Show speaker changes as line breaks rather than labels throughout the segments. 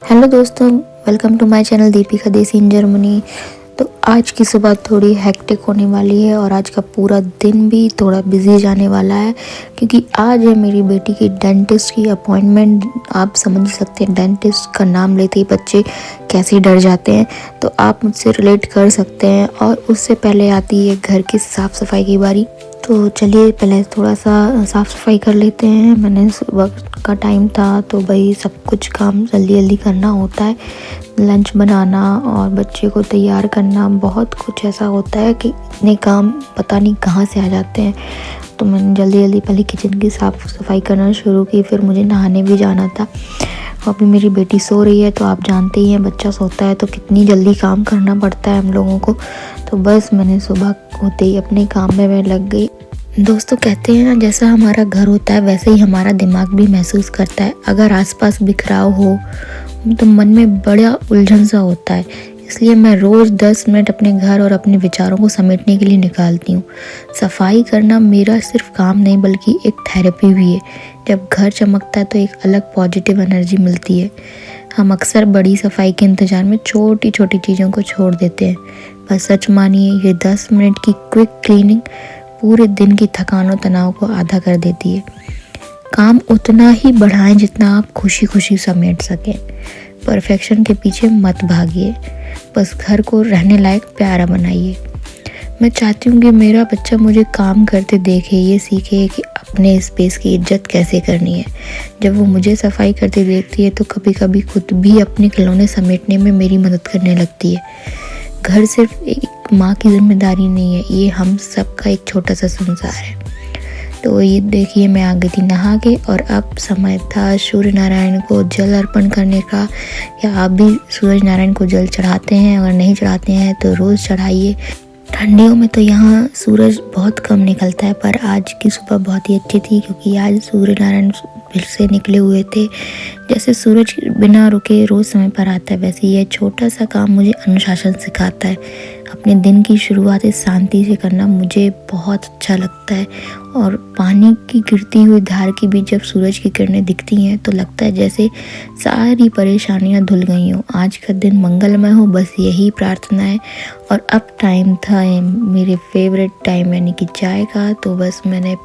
Hello दोस्तों, welcome to my channel Deepika Desi in Germany. तो आज की सुबह थोड़ी हेक्टिक होने वाली है और आज का पूरा दिन भी थोड़ा बिजी जाने वाला है क्योंकि आज है मेरी बेटी की डेंटिस्ट की अपॉइंटमेंट। आप समझ सकते हैं डेंटिस्ट का नाम लेते ही बच्चे कैसे डर जाते हैं, तो आप मुझसे रिलेट कर सकते हैं। और उससे पहले आती है घर की साफ़ सफाई की बारी। तो चलिए पहले थोड़ा सा साफ़ सफाई कर लेते हैं। मैंने सुबह का टाइम था तो भाई सब कुछ काम जल्दी जल्दी करना होता है। लंच बनाना और बच्चे को तैयार करना, बहुत कुछ ऐसा होता है कि इतने काम पता नहीं कहाँ से आ जाते हैं। तो मैंने जल्दी जल्दी पहले किचन की साफ़ सफाई करना शुरू की, फिर मुझे नहाने भी जाना था। अभी मेरी बेटी सो रही है तो आप जानते ही हैं बच्चा सोता है तो कितनी जल्दी काम करना पड़ता है हम लोगों को। तो बस मैंने सुबह होते ही अपने काम में मैं लग गई। दोस्तों कहते हैं ना, जैसा हमारा घर होता है वैसे ही हमारा दिमाग भी महसूस करता है। अगर आसपास बिखराव हो तो मन में बड़ा उलझन सा होता है। इसलिए मैं रोज़ 10 मिनट अपने घर और अपने विचारों को समेटने के लिए निकालती हूँ। सफाई करना मेरा सिर्फ काम नहीं बल्कि एक थेरेपी भी है। जब घर चमकता है तो एक अलग पॉजिटिव एनर्जी मिलती है। हम अक्सर बड़ी सफाई के इंतजार में छोटी छोटी चीज़ों को छोड़ देते हैं, पर सच मानिए ये 10 मिनट की क्विक क्लीनिंग पूरे दिन की थकान और तनाव को आधा कर देती है। काम उतना ही बढ़ाएं जितना आप खुशी खुशी समेट सकें। परफेक्शन के पीछे मत भागिए, बस घर को रहने लायक प्यारा बनाइए। मैं चाहती हूँ कि मेरा बच्चा मुझे काम करते देखे, ये सीखे कि अपने स्पेस की इज्जत कैसे करनी है। जब वो मुझे सफाई करते देखती है तो कभी कभी खुद भी अपने खिलौने समेटने में मेरी मदद करने लगती है। घर सिर्फ एक माँ की जिम्मेदारी नहीं है, ये हम सबका एक छोटा सा संसार है। तो ये देखिए मैं आ गई थी नहा के और अब समय था सूर्य नारायण को जल अर्पण करने का। या आप भी सूरज नारायण को जल चढ़ाते हैं? अगर नहीं चढ़ाते हैं तो रोज़ चढ़ाइए। ठंडियों में तो यहाँ सूरज बहुत कम निकलता है, पर आज की सुबह बहुत ही अच्छी थी क्योंकि आज सूर्य नारायण फिर से निकले हुए थे। जैसे सूरज बिना रुके रोज़ समय पर आता है, वैसे यह छोटा सा काम मुझे अनुशासन सिखाता है। अपने दिन की शुरुआत शांति से करना मुझे बहुत अच्छा लगता है। और पानी की गिरती हुई धार के बीच जब सूरज की किरणें दिखती हैं तो लगता है जैसे सारी परेशानियां धुल गई हों। आज का दिन मंगलमय हो, बस यही प्रार्थना है। और अब टाइम था मेरे फेवरेट टाइम यानी कि चाय का। तो बस मैंने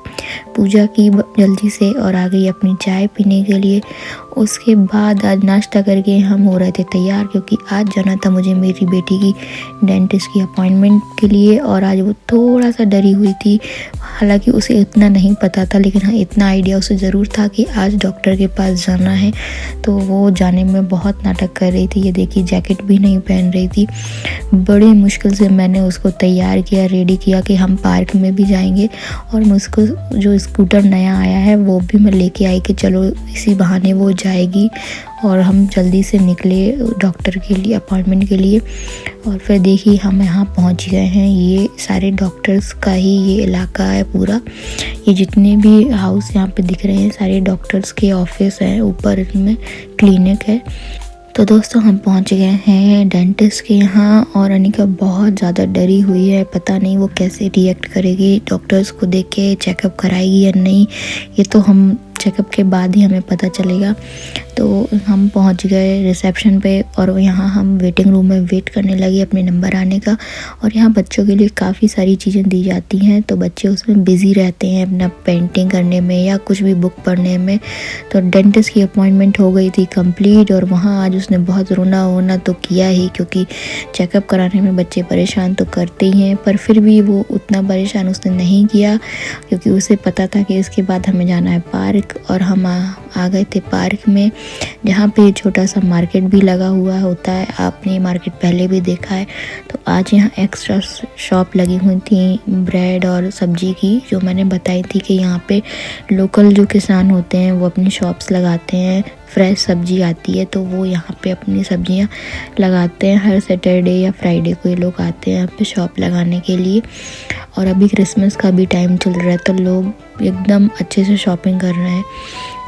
पूजा की जल्दी से और आ गई अपनी चाय पीने के लिए। उसके बाद आज नाश्ता करके हम हो रहे थे तैयार क्योंकि आज जाना था मुझे मेरी बेटी की डेंटिस्ट की अपॉइंटमेंट के लिए। और आज वो थोड़ा सा डरी हुई थी, हालांकि उसे इतना नहीं पता था, लेकिन हाँ इतना आइडिया उसे ज़रूर था कि आज डॉक्टर के पास जाना है। तो वो जाने में बहुत नाटक कर रही थी। ये देखिए जैकेट भी नहीं पहन रही थी। बड़ी मुश्किल से मैंने उसको तैयार किया, रेडी किया कि हम पार्क में भी जाएंगे। और मुझको जो स्कूटर नया आया है वो भी मैं लेके आई कि चलो इसी बहाने वो जाएगी। और हम जल्दी से निकले डॉक्टर के लिए अपॉइंटमेंट के लिए। और फिर देखिए हम यहाँ पहुँच गए हैं। ये सारे डॉक्टर्स का ही ये इलाका है पूरा। ये जितने भी हाउस यहाँ पे दिख रहे हैं सारे डॉक्टर्स के ऑफिस हैं, ऊपर इनमें क्लिनिक है। तो दोस्तों हम पहुँच गए हैं डेंटिस्ट के यहाँ और अनिका बहुत ज़्यादा डरी हुई है। पता नहीं वो कैसे रिएक्ट करेगी, डॉक्टर्स को देख के चेकअप कराएगी या नहीं, ये तो हम चेकअप के बाद ही हमें पता चलेगा। तो हम पहुंच गए रिसेप्शन पे और यहाँ हम वेटिंग रूम में वेट करने लगे अपने नंबर आने का। और यहाँ बच्चों के लिए काफ़ी सारी चीज़ें दी जाती हैं, तो बच्चे उसमें बिज़ी रहते हैं अपना पेंटिंग करने में या कुछ भी बुक पढ़ने में। तो डेंटिस्ट की अपॉइंटमेंट हो गई थी कंप्लीट और वहाँ आज उसने बहुत रोना वोना तो किया ही, क्योंकि चेकअप कराने में बच्चे परेशान तो करते ही हैं। पर फिर भी वो उतना परेशान उसने नहीं किया क्योंकि उसे पता था कि इसके बाद हमें जाना है पार्क। और हम आ गए थे पार्क में, जहाँ पे छोटा सा मार्केट भी लगा हुआ होता है। आपने ये मार्केट पहले भी देखा है। तो आज यहाँ एक्स्ट्रा शॉप लगी हुई थी ब्रेड और सब्जी की, जो मैंने बताई थी कि यहाँ पे लोकल जो किसान होते हैं वो अपनी शॉप्स लगाते हैं। फ्रेश सब्जी आती है तो वो यहाँ पे अपनी सब्जियाँ लगाते हैं। हर सैटरडे या फ्राइडे को ये लोग आते हैं यहाँ पे शॉप लगाने के लिए। और अभी क्रिसमस का भी टाइम चल रहा है तो लोग एकदम अच्छे से शॉपिंग कर रहे हैं।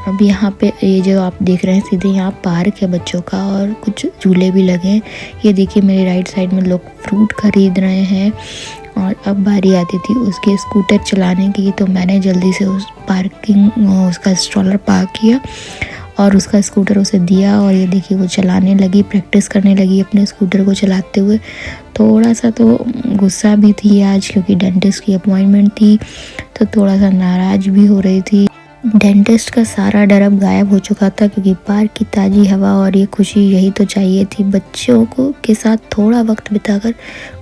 अभी यहाँ पे ये जो आप देख रहे हैं सीधे यहाँ पार्क है बच्चों का और कुछ झूले भी लगे हैं। ये देखिए मेरे राइट साइड में लोग फ्रूट खरीद रहे हैं। और अब बारी आती थी उसके स्कूटर चलाने की, तो मैंने जल्दी से उस पार्किंग उसका स्ट्रॉलर पार्क किया और उसका स्कूटर उसे दिया और ये देखिए वो चलाने लगी, प्रैक्टिस करने लगी अपने स्कूटर को चलाते हुए। थोड़ा सा तो गुस्सा भी थी आज क्योंकि डेंटिस्ट की अपॉइंटमेंट थी, तो थोड़ा सा नाराज़ भी हो रही थी। डेंटिस्ट का सारा डर अब गायब हो चुका था क्योंकि पार्क की ताज़ी हवा और ये खुशी यही तो चाहिए थी। बच्चों को के साथ थोड़ा वक्त बिताकर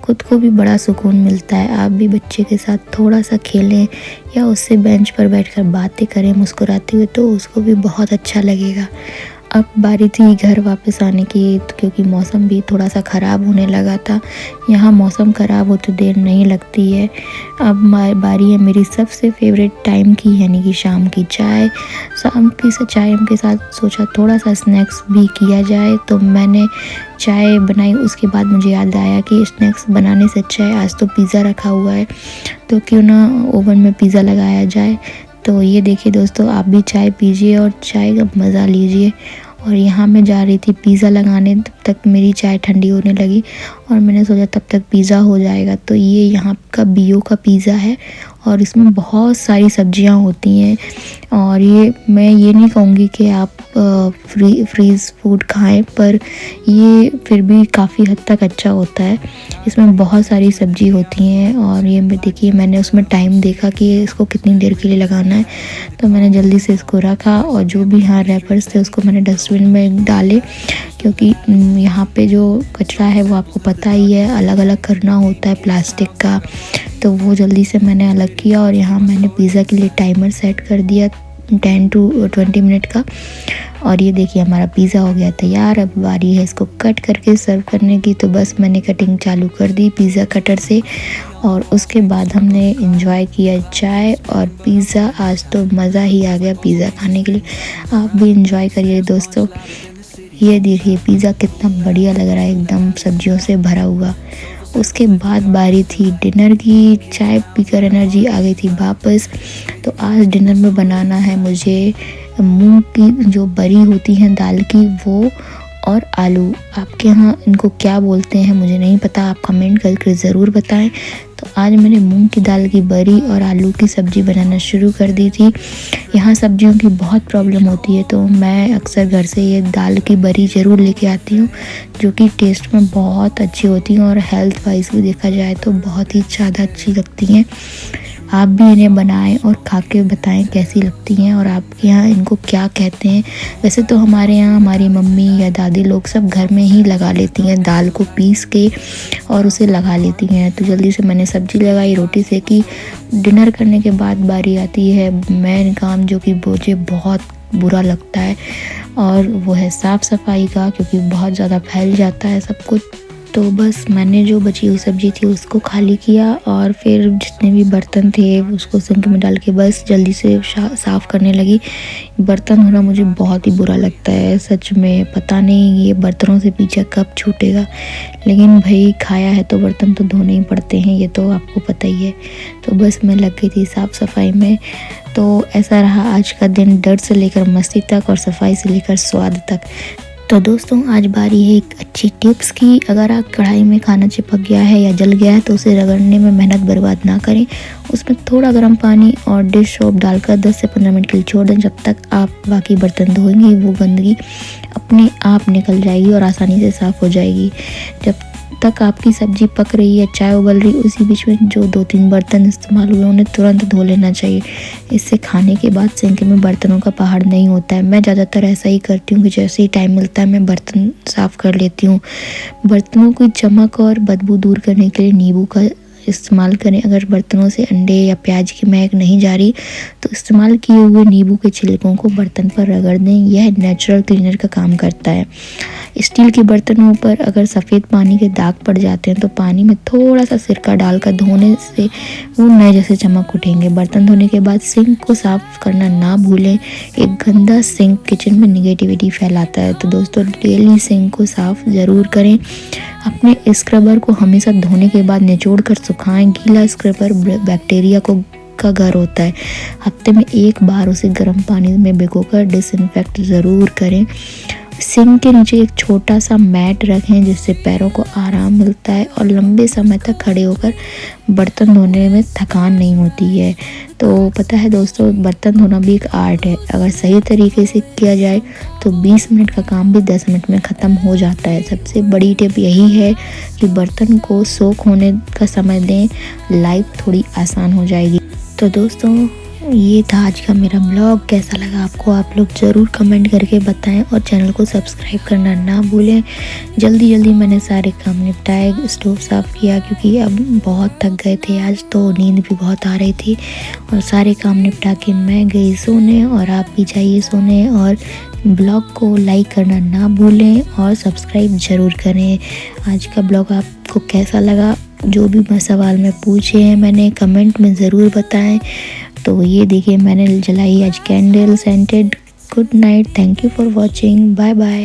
खुद को भी बड़ा सुकून मिलता है। आप भी बच्चे के साथ थोड़ा सा खेलें या उससे बेंच पर बैठकर बातें करें मुस्कुराते हुए, तो उसको भी बहुत अच्छा लगेगा। अब बारी थी घर वापस आने की, क्योंकि मौसम भी थोड़ा सा ख़राब होने लगा था। यहाँ मौसम ख़राब होते देर नहीं लगती है। अब बारी है मेरी सबसे फेवरेट टाइम की, यानी कि शाम की चाय। शाम की चाय के साथ सोचा थोड़ा सा स्नैक्स भी किया जाए, तो मैंने चाय बनाई। उसके बाद मुझे याद आया कि स्नैक्स बनाने से अच्छा है, आज तो पिज़्ज़ा रखा हुआ है तो क्यों ना ओवन में पिज़्ज़ा लगाया जाए। तो ये देखिए दोस्तों, आप भी चाय पीजिए और चाय का मज़ा लीजिए। और यहाँ मैं जा रही थी पिज़्ज़ा लगाने, तब तक मेरी चाय ठंडी होने लगी और मैंने सोचा तब तक पिज़्ज़ा हो जाएगा। तो ये यहाँ का बियो का पिज़्ज़ा है और इसमें बहुत सारी सब्जियां होती हैं। और ये मैं ये नहीं कहूँगी कि आप फ्रीज़ फूड खाएं, पर ये फिर भी काफ़ी हद तक अच्छा होता है। इसमें बहुत सारी सब्जी होती हैं और ये देखिए मैंने उसमें टाइम देखा कि इसको कितनी देर के लिए लगाना है, तो मैंने जल्दी से इसको रखा और जो भी यहाँ रैपर्स थे उसको मैंने डस्टबिन में डाले, क्योंकि यहाँ पे जो कचरा है वो आपको पता ही है अलग अलग करना होता है प्लास्टिक का, तो वो जल्दी से मैंने अलग किया। और यहाँ मैंने पिज़्ज़ा के लिए टाइमर सेट कर दिया 10 to 20 मिनट का। और ये देखिए हमारा पिज़्ज़ा हो गया तैयार। अब बारी है इसको कट करके सर्व करने की, तो बस मैंने कटिंग चालू कर दी पिज़्ज़ा कटर से और उसके बाद हमने एंजॉय किया चाय और पिज़्ज़ा। आज तो मज़ा ही आ गया पिज़्ज़ा खाने के लिए। आप भी एंजॉय करिए दोस्तों। ये देखिए पिज़्ज़ा कितना बढ़िया लग रहा है, एकदम सब्जियों से भरा हुआ। उसके बाद बारी थी डिनर की। चाय पीकर एनर्जी आ गई थी वापस। तो आज डिनर में बनाना है मुझे मूंग की जो बरी होती है दाल की, वो और आलू। आपके यहाँ इनको क्या बोलते हैं मुझे नहीं पता, आप कमेंट करके ज़रूर बताएं। तो आज मैंने मूंग की दाल की बरी और आलू की सब्ज़ी बनाना शुरू कर दी थी। यहाँ सब्जियों की बहुत प्रॉब्लम होती है, तो मैं अक्सर घर से ये दाल की बरी ज़रूर लेके आती हूँ, जो कि टेस्ट में बहुत अच्छी होती हैं और हेल्थ वाइज भी देखा जाए तो बहुत ही ज़्यादा अच्छी लगती हैं। आप भी इन्हें बनाएं और खा के बताएं कैसी लगती हैं और आपके यहाँ इनको क्या कहते हैं। वैसे तो हमारे यहाँ हमारी मम्मी या दादी लोग सब घर में ही लगा लेती हैं, दाल को पीस के और उसे लगा लेती हैं। तो जल्दी से मैंने सब्ज़ी लगाई, रोटी सेकी। डिनर करने के बाद बारी आती है मेन काम, जो कि मुझे बहुत बुरा लगता है, और वो है साफ़ सफाई का, क्योंकि बहुत ज़्यादा फैल जाता है सब कुछ। तो बस मैंने जो बची हुई सब्ज़ी थी उसको खाली किया और फिर जितने भी बर्तन थे उसको सिंक में डाल के बस जल्दी से साफ़ करने लगी। बर्तन धोना मुझे बहुत ही बुरा लगता है सच में, पता नहीं ये बर्तनों से पीछे कब छूटेगा, लेकिन भाई खाया है तो बर्तन तो धोने ही पड़ते हैं, ये तो आपको पता ही है। तो बस मैं लग गई थी साफ़ सफाई में। तो ऐसा रहा आज का दिन, डर से लेकर मस्ती तक और सफाई से लेकर स्वाद तक। तो दोस्तों आज बारी है एक अच्छी टिप्स की। अगर आप कढ़ाई में खाना चिपक गया है या जल गया है तो उसे रगड़ने में मेहनत बर्बाद ना करें। उसमें थोड़ा गर्म पानी और डिश सोप डालकर 10 से 15 मिनट के लिए छोड़ दें। जब तक आप बाकी बर्तन धोएंगे वो गंदगी अपने आप निकल जाएगी और आसानी से साफ़ हो जाएगी। जब तक आपकी सब्ज़ी पक रही है, चाय उबल रही, उसी बीच में जो 2-3 बर्तन इस्तेमाल हुए उन्हें तुरंत धो लेना चाहिए। इससे खाने के बाद सिंक में बर्तनों का पहाड़ नहीं होता है। मैं ज़्यादातर ऐसा ही करती हूँ कि जैसे ही टाइम मिलता है मैं बर्तन साफ़ कर लेती हूँ। बर्तनों की चमक और बदबू दूर करने के लिए नींबू का इस्तेमाल करें। अगर बर्तनों से अंडे या प्याज की महक नहीं जा रही तो इस्तेमाल किए हुए नींबू के छिलकों को बर्तन पर रगड़ दें, यह नेचुरल क्लीनर का काम करता है। स्टील के बर्तनों पर अगर सफ़ेद पानी के दाग पड़ जाते हैं तो पानी में थोड़ा सा सिरका डालकर धोने से वो नए जैसे चमक उठेंगे। बर्तन धोने के बाद सिंक को साफ़ करना ना भूलें। एक गंदा सिंक किचन में निगेटिविटी फैलाता है। तो दोस्तों डेली सिंक को साफ़ ज़रूर करें। अपने स्क्रबर को हमेशा धोने के बाद निचोड़ कर सुखाएं। गीला स्क्रबर बैक्टीरिया का घर होता है। हफ्ते में एक बार उसे गर्म पानी में भिगोकर डिसइंफेक्ट ज़रूर करें। सिंक के नीचे एक छोटा सा मैट रखें जिससे पैरों को आराम मिलता है और लंबे समय तक खड़े होकर बर्तन धोने में थकान नहीं होती है। तो पता है दोस्तों, बर्तन धोना भी एक आर्ट है। अगर सही तरीके से किया जाए तो 20 मिनट का काम भी 10 मिनट में ख़त्म हो जाता है। सबसे बड़ी टिप यही है कि बर्तन को सोख होने का समय दें, लाइफ थोड़ी आसान हो जाएगी। तो दोस्तों, ये था आज का मेरा ब्लॉग। कैसा लगा आपको, आप लोग ज़रूर कमेंट करके बताएं और चैनल को सब्सक्राइब करना ना भूलें। जल्दी मैंने सारे काम निपटाए, स्टोव साफ़ किया क्योंकि अब बहुत थक गए थे आज, तो नींद भी बहुत आ रही थी। और सारे काम निपटा के मैं गई सोने और आप भी जाइए सोने। और ब्लॉग को लाइक करना ना भूलें और सब्सक्राइब ज़रूर करें। आज का ब्लॉग आपको कैसा लगा, जो भी सवाल में पूछे हैं मैंने, कमेंट में ज़रूर बताएं। तो ये देखिए, मैंने जलाई आज candle scented. Good night, thank you for watching, bye bye.